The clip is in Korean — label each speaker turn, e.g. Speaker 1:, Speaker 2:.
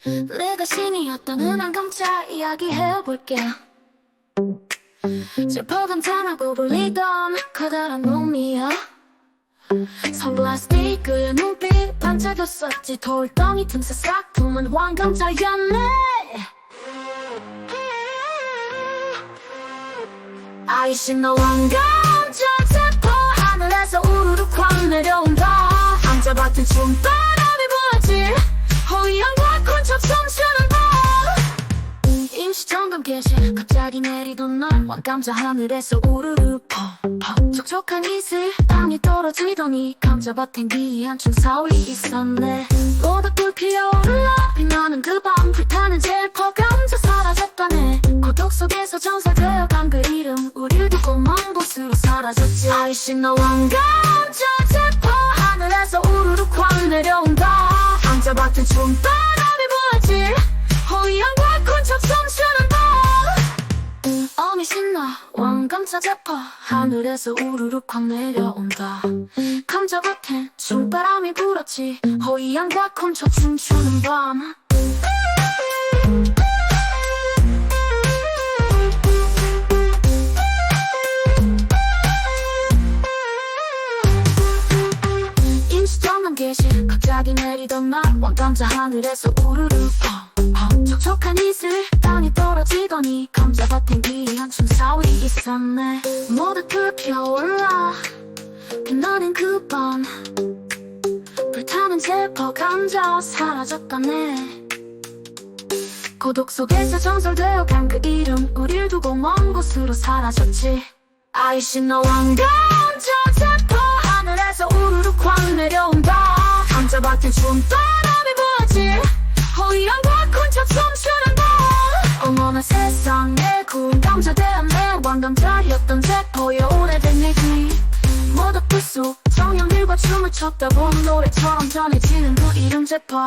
Speaker 1: 내가 신이었던 흔한 경찰 이야기 해볼게. 슬퍼감탄하고 불리던 커다란 놈이야. 선글라스 끄의 눈빛 반짝였었지. 돌덩이 틈새 싹 틈은 왕경찰이었네. 아이씨 너 왕감자 체포. 하늘에서 우르르 확 내려온다. 암자밭은 춤바람이 부었지. 호위양과 콘첩 춤추는 밤. 임시정감 개시 갑자기 내리던 날 왕감자 하늘에서 우르르 펑펑. 촉촉한 이슬 땅에 떨어지더니 감자밭엔 기이한 춤사위 있었네. 모닥불 피어올라 빛나는 그 밤 불타는 젤퍼 감자 사라졌다네. 고독 속에서 전설되어간 그 이름 우릴 두고 먼 곳으로 사라졌지. 아이씨 너 왕감자 체포. 하늘에서 우르르 확 내려온다. 감자밭은 춤바람이 부었지. 호위양과 콘첩 춤추는 밤. 어미 신나 왕감자 체포. 하늘에서 우르르 확 내려온다. 감자밭엔 춤바람이 불었지. 호위양과 콘첩 춤추는 밤. 임시정감 개시 갑자기 내리던 날 왕감자 하늘에서 우르르 펑펑. 촉촉한 이슬 땅에 떨어지더니 감자밭엔 기이한 춤사위 있었네. 모닥불 피어올라 빛나는 그 밤 불타는 젤퍼 감자 사라졌다네. 고독 속에서 전설되어간 그 이름 우릴 두고 먼 곳으로 사라졌지. 아이씨 너 왕감자 체포. 하늘에서 우르르 확 내려온다. 감자밭엔 춤바람이 부었지. 호위양과 콘첩 춤추는 밤. 어머나 세상에 구운 감자 대한내 왕감자였던 체포의 오래된 얘기. 모닥불 속 청년들과 춤을 췄다 보면 노래처럼 전해지는 그 이름 체포.